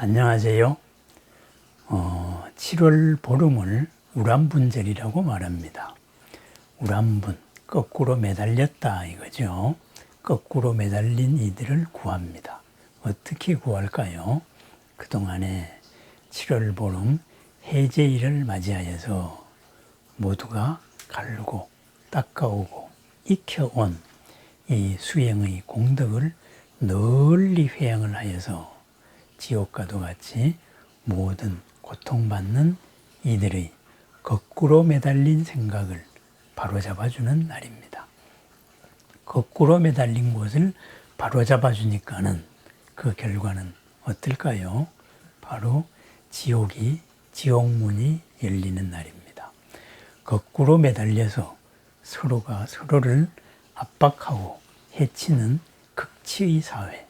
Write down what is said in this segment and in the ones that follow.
안녕하세요. 7월 보름을 우람분절이라고 말합니다. 우람분, 거꾸로 매달렸다 이거죠. 거꾸로 매달린 이들을 구합니다. 어떻게 구할까요? 그동안에 7월 보름 해제일을 맞이하여서 모두가 갈고 닦아오고 익혀온 이 수행의 공덕을 널리 회양을 하여서 지옥과도 같이 모든 고통받는 이들의 거꾸로 매달린 생각을 바로잡아주는 날입니다. 거꾸로 매달린 곳을 바로잡아주니까는 그 결과는 어떨까요? 바로 지옥문이 열리는 날입니다. 거꾸로 매달려서 서로가 서로를 압박하고 해치는 극치의 사회,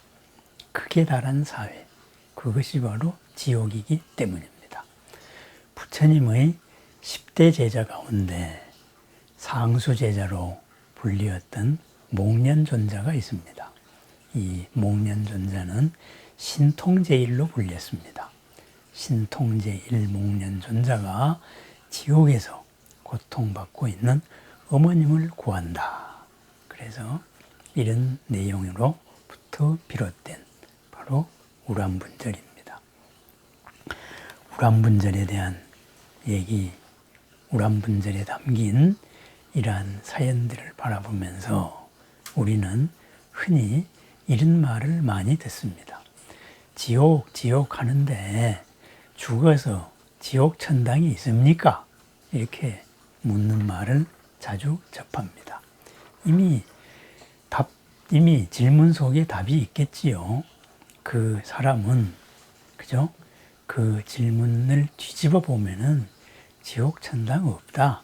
극에 달한 사회, 그것이 바로 지옥이기 때문입니다. 부처님의 10대 제자 가운데 상수 제자로 불리었던 목련존자가 있습니다. 이 목련존자는 신통제일로 불렸습니다. 신통제일 목련존자가 지옥에서 고통받고 있는 어머님을 구한다. 그래서 이런 내용으로부터 비롯된 바로 우람분절입니다. 우람분절에 대한 얘기, 우람분절에 담긴 이러한 사연들을 바라보면서 우리는 흔히 이런 말을 많이 듣습니다. 지옥 하는데 죽어서 지옥 천당이 있습니까? 이렇게 묻는 말을 자주 접합니다. 이미 질문 속에 답이 있겠지요. 그 사람은, 그죠? 그 질문을 뒤집어 보면은 지옥 천당 없다.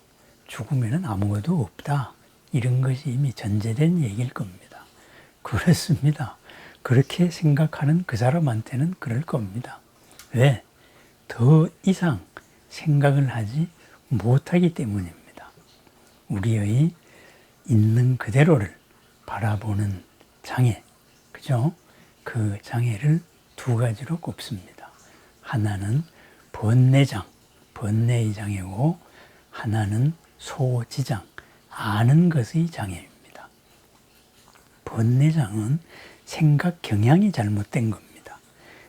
죽으면은 아무것도 없다. 이런 것이 이미 전제된 얘기일 겁니다. 그렇습니다. 그렇게 생각하는 그 사람한테는 그럴 겁니다. 왜? 더 이상 생각을 하지 못하기 때문입니다. 우리의 있는 그대로를 바라보는 장애, 그죠? 그 장애를 두 가지로 꼽습니다. 하나는 번뇌장, 번뇌의 장애고 하나는 소지장, 아는 것의 장애입니다. 번뇌장은 생각 경향이 잘못된 겁니다.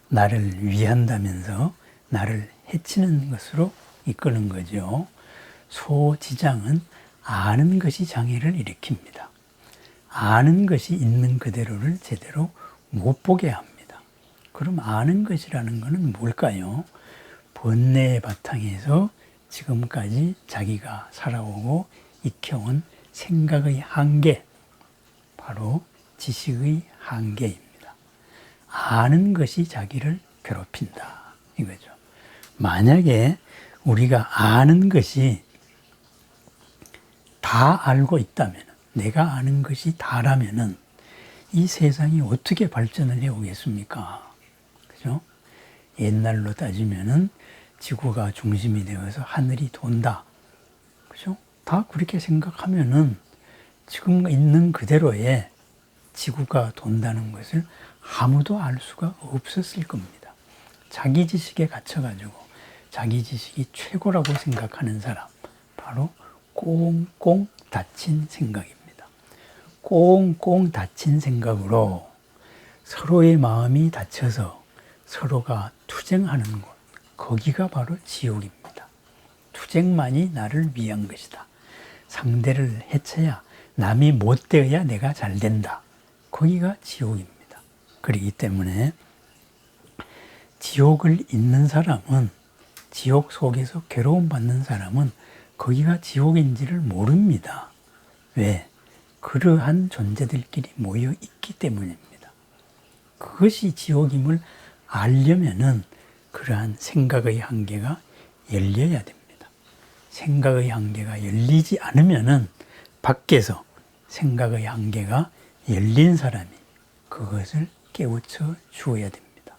나를 위한다면서 나를 해치는 것으로 이끄는 거죠. 소지장은 아는 것이 장애를 일으킵니다. 아는 것이 있는 그대로를 제대로 못 보게 합니다. 그럼 아는 것이라는 것은 뭘까요? 번뇌의 바탕에서 지금까지 자기가 살아오고 익혀온 생각의 한계, 바로 지식의 한계입니다. 아는 것이 자기를 괴롭힌다 이거죠. 만약에 우리가 아는 것이 다 알고 있다면, 내가 아는 것이 다라면은 이 세상이 어떻게 발전을 해 오겠습니까? 그죠? 옛날로 따지면은 지구가 중심이 되어서 하늘이 돈다. 그죠? 다 그렇게 생각하면은 지금 있는 그대로의 지구가 돈다는 것을 아무도 알 수가 없었을 겁니다. 자기 지식에 갇혀가지고 자기 지식이 최고라고 생각하는 사람, 바로 꽁꽁 닫힌 생각입니다. 꽁꽁 닫힌 생각으로 서로의 마음이 닫혀서 서로가 투쟁하는 곳, 거기가 바로 지옥입니다. 투쟁만이 나를 위한 것이다. 상대를 해쳐야, 남이 못 되어야 내가 잘 된다. 거기가 지옥입니다. 그렇기 때문에 지옥을 잇는 사람은, 지옥 속에서 괴로움 받는 사람은 거기가 지옥인지를 모릅니다. 왜? 그러한 존재들끼리 모여 있기 때문입니다. 그것이 지옥임을 알려면은 그러한 생각의 한계가 열려야 됩니다. 생각의 한계가 열리지 않으면은 밖에서 생각의 한계가 열린 사람이 그것을 깨우쳐 주어야 됩니다.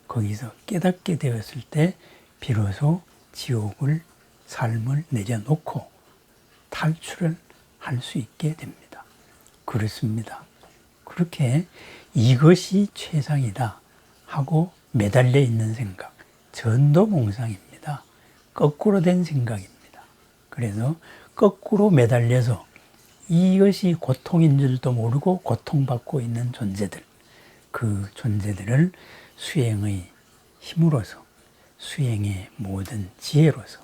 거기서 깨닫게 되었을 때 비로소 삶을 내려놓고 탈출을 할 수 있게 됩니다. 그렇습니다. 그렇게 이것이 최상이다 하고 매달려 있는 생각, 전도몽상입니다. 거꾸로 된 생각입니다. 그래서 거꾸로 매달려서 이것이 고통인 줄도 모르고 고통받고 있는 존재들, 그 존재들을 수행의 힘으로서, 수행의 모든 지혜로서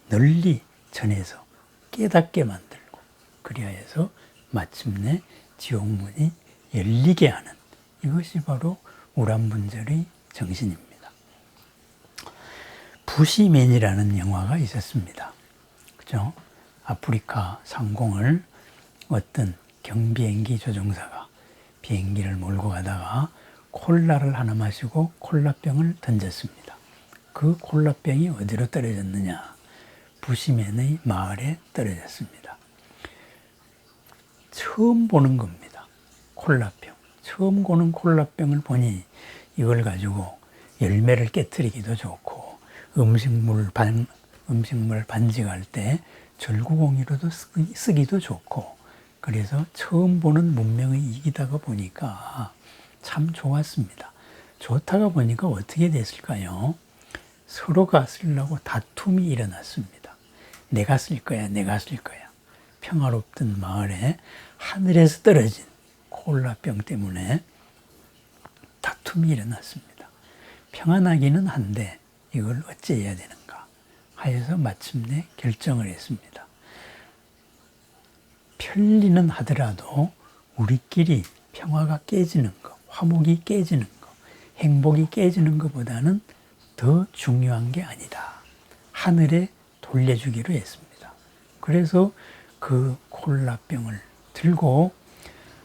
널리 전해서 깨닫게 만들고, 그리하여서 마침내 지옥문이 열리게 하는, 이것이 바로 우람분절의 정신입니다. 부시맨이라는 영화가 있었습니다. 그죠? 아프리카 상공을 어떤 경비행기 조종사가 비행기를 몰고 가다가 콜라를 하나 마시고 콜라병을 던졌습니다. 그 콜라병이 어디로 떨어졌느냐? 부시맨의 마을에 떨어졌습니다. 처음 보는 겁니다. 콜라병. 처음 보는 콜라병을 보니 이걸 가지고 열매를 깨트리기도 좋고 음식물 반직할 때 절구공이로도 쓰기도 좋고, 그래서 처음 보는 문명의 이기다가 보니까 참 좋았습니다. 좋다가 보니까 어떻게 됐을까요? 서로가 쓰려고 다툼이 일어났습니다. 내가 쓸 거야, 내가 쓸 거야. 평화롭던 마을에 하늘에서 떨어진 콜라병 때문에 다툼이 일어났습니다. 평안하기는 한데 이걸 어찌해야 되는가 하여서 마침내 결정을 했습니다. 편리는 하더라도 우리끼리 평화가 깨지는 것, 화목이 깨지는 것, 행복이 깨지는 것보다는 더 중요한 게 아니다. 하늘에 돌려주기로 했습니다. 그래서 그 콜라병을 들고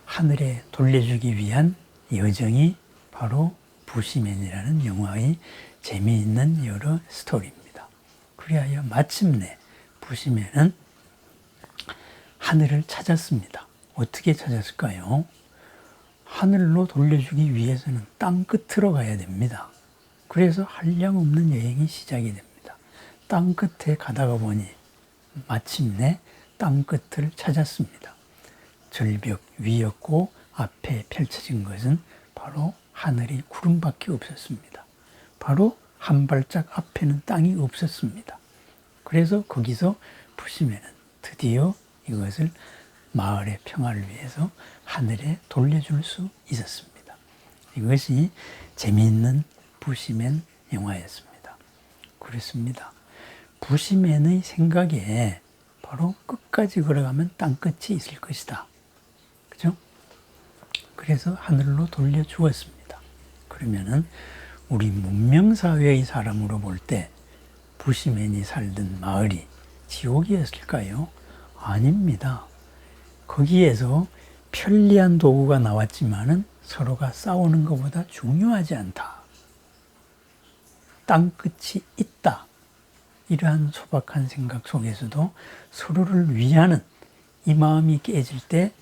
하늘에 돌려주기 위한 여정이 바로 부시맨이라는 영화의 재미있는 여러 스토리입니다. 그리하여 마침내 부시맨은 하늘을 찾았습니다. 어떻게 찾았을까요? 하늘로 돌려주기 위해서는 땅 끝으로 가야 됩니다. 그래서 한량없는 여행이 시작이 됩니다. 땅 끝에 가다가 보니 마침내 땅 끝을 찾았습니다. 절벽 위였고 앞에 펼쳐진 것은 바로 하늘이 구름밖에 없었습니다. 바로 한 발짝 앞에는 땅이 없었습니다. 그래서 거기서 부시맨은 드디어 이것을 마을의 평화를 위해서 하늘에 돌려줄 수 있었습니다. 이것이 재미있는 부시맨 영화였습니다. 그렇습니다. 부시맨의 생각에 바로 끝까지 걸어가면 땅끝이 있을 것이다. 그죠? 그래서 하늘로 돌려주었습니다. 그러면은 우리 문명사회의 사람으로 볼 때 부시맨이 살던 마을이 지옥이었을까요? 아닙니다. 거기에서 편리한 도구가 나왔지만은 서로가 싸우는 것보다 중요하지 않다. 땅끝이 있다. 이러한 소박한 생각 속에서도 서로를 위하는 이 마음이 깨질 때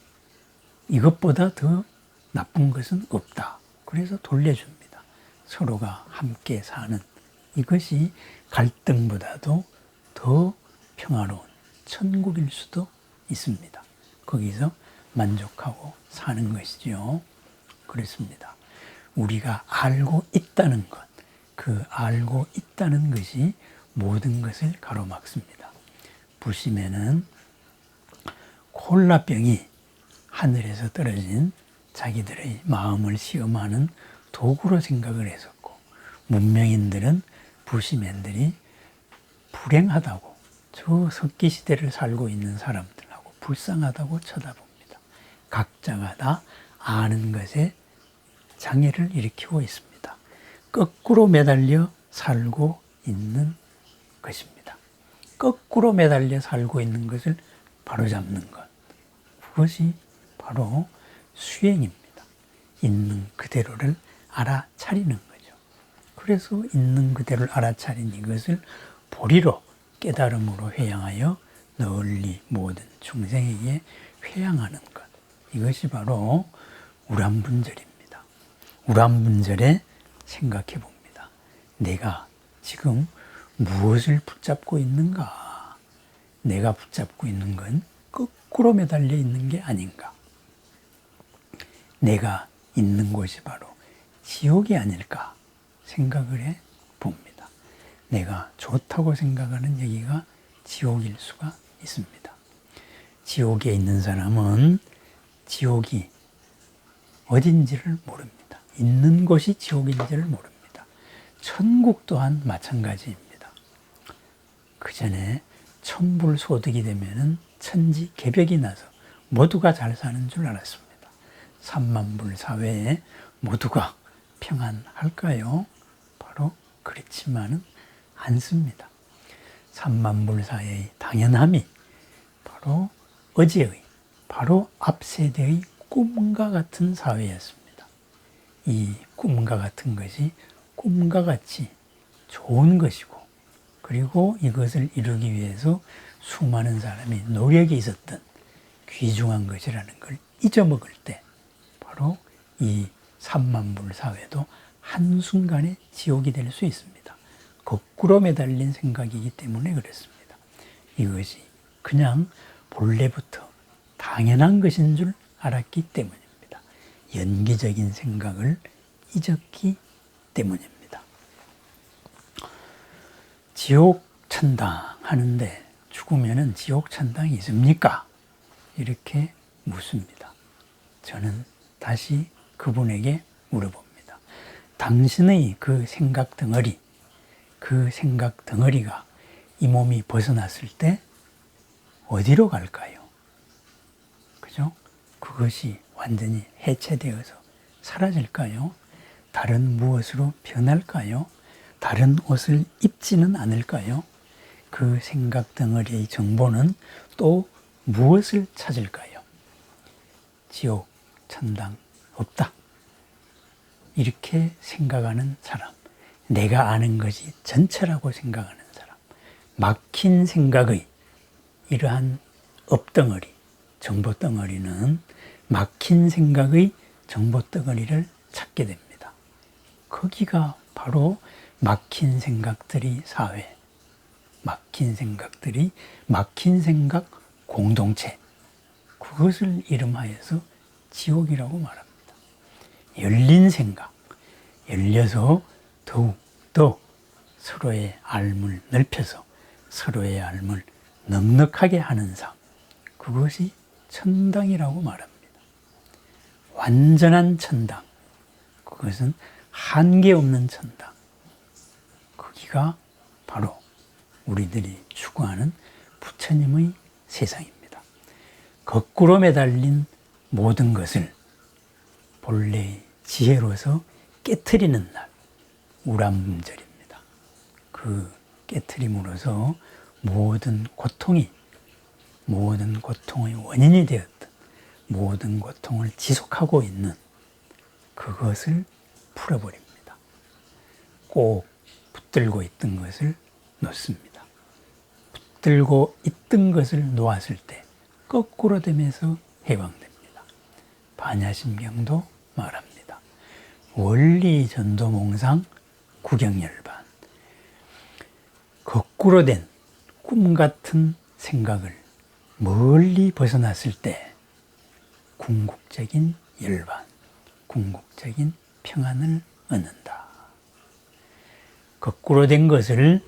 이것보다 더 나쁜 것은 없다. 그래서 돌려줍니다. 서로가 함께 사는 이것이 갈등보다도 더 평화로운 천국일 수도 있습니다. 거기서 만족하고 사는 것이죠. 그렇습니다. 우리가 알고 있다는 것, 그 알고 있다는 것이 모든 것을 가로막습니다. 부시맨은 콜라병이 하늘에서 떨어진 자기들의 마음을 시험하는 도구로 생각을 했었고, 문명인들은 부시맨들이 불행하다고, 저 석기시대를 살고 있는 사람들하고 불쌍하다고 쳐다봅니다. 각자가 다 아는 것에 장애를 일으키고 있습니다. 거꾸로 매달려 살고 있는 것입니다. 거꾸로 매달려 살고 있는 것을 바로잡는 것. 그것이 바로 수행입니다. 있는 그대로를 알아차리는 거죠. 그래서 있는 그대로를 알아차린 이것을 보리로 깨달음으로 회양하여 널리 모든 중생에게 회양하는 것. 이것이 바로 우람분절입니다. 우람분절에 생각해 봅니다. 내가 지금 무엇을 붙잡고 있는가? 내가 붙잡고 있는 건 거꾸로 매달려 있는 게 아닌가? 내가 있는 곳이 바로 지옥이 아닐까? 생각을 해 봅니다. 내가 좋다고 생각하는 여기가 지옥일 수가 있습니다. 지옥에 있는 사람은 지옥이 어딘지를 모릅니다. 있는 곳이 지옥인지를 모릅니다. 천국 또한 마찬가지입니다. 그 전에 천불소득이 되면은 천지개벽이 나서 모두가 잘 사는 줄 알았습니다. 삼만불 사회에 모두가 평안할까요? 바로 그렇지만은 않습니다. 삼만불 사회의 당연함이 바로 어제의, 바로 앞세대의 꿈과 같은 사회였습니다. 이 꿈과 같은 것이 꿈과 같이 좋은 것이고, 그리고 이것을 이루기 위해서 수많은 사람이 노력이 있었던 귀중한 것이라는 걸 잊어먹을 때 바로 이 삼만불 사회도 한순간에 지옥이 될 수 있습니다. 거꾸로 매달린 생각이기 때문에 그렇습니다. 이것이 그냥 본래부터 당연한 것인 줄 알았기 때문입니다. 연기적인 생각을 잊었기 때문입니다. 지옥 천당 하는데 죽으면은 지옥 천당이 있습니까? 이렇게 묻습니다. 저는 다시 그분에게 물어봅니다. 당신의 그 생각 덩어리가 이 몸이 벗어났을 때 어디로 갈까요? 그죠? 그것이 완전히 해체되어서 사라질까요? 다른 무엇으로 변할까요? 다른 옷을 입지는 않을까요? 그 생각 덩어리의 정보는 또 무엇을 찾을까요? 지옥, 천당 없다. 이렇게 생각하는 사람, 내가 아는 것이 전체라고 생각하는 사람, 막힌 생각의 이러한 업덩어리, 정보덩어리는 막힌 생각의 정보덩어리를 찾게 됩니다. 거기가 바로 막힌 생각들이 사회, 막힌 생각들이 막힌 생각 공동체, 그것을 이름하여서 지옥이라고 말합니다. 열린 생각, 열려서 더욱 더 서로의 알을 넓혀서 서로의 알을 넉넉하게 하는 삶, 그것이 천당이라고 말합니다. 완전한 천당, 그것은 한계 없는 천당, 거기가 바로 우리들이 추구하는 부처님의 세상입니다. 거꾸로 매달린 모든 것을 본래의 지혜로서 깨트리는 날, 우람분절입니다. 그 깨트림으로서 모든 고통의 원인이 되었던, 모든 고통을 지속하고 있는 그것을 풀어버립니다. 꼭 붙들고 있던 것을 놓습니다. 붙들고 있던 것을 놓았을 때 거꾸로 되면서 해방됩니다. 반야심경도 말합니다. 원리전도몽상 구경열반. 거꾸로 된 꿈같은 생각을 멀리 벗어났을 때 궁극적인 열반, 궁극적인 평안을 얻는다. 거꾸로 된 것을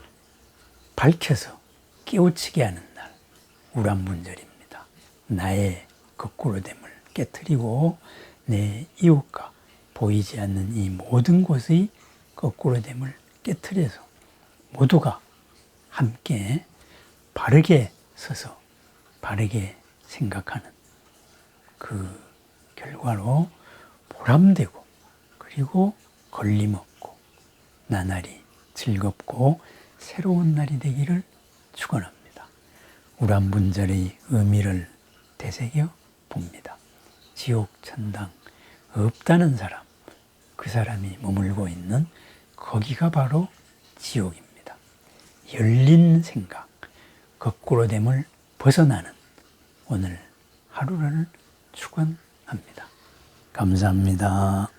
밝혀서 깨우치게 하는 날, 우람분절입니다. 나의 거꾸로 됨을 깨트리고 내 이웃과 보이지 않는 이 모든 곳의 거꾸로 됨을 깨트려서 모두가 함께 바르게 서서 바르게 생각하는 그 결과로 보람되고, 그리고 걸림없고 나날이 즐겁고 새로운 날이 되기를 축원합니다. 우람분절의 의미를 되새겨 봅니다. 지옥, 천당 없다는 사람, 그 사람이 머물고 있는 거기가 바로 지옥입니다. 열린 생각, 거꾸로 됨을 벗어나는 오늘 하루를 축원합니다. 감사합니다.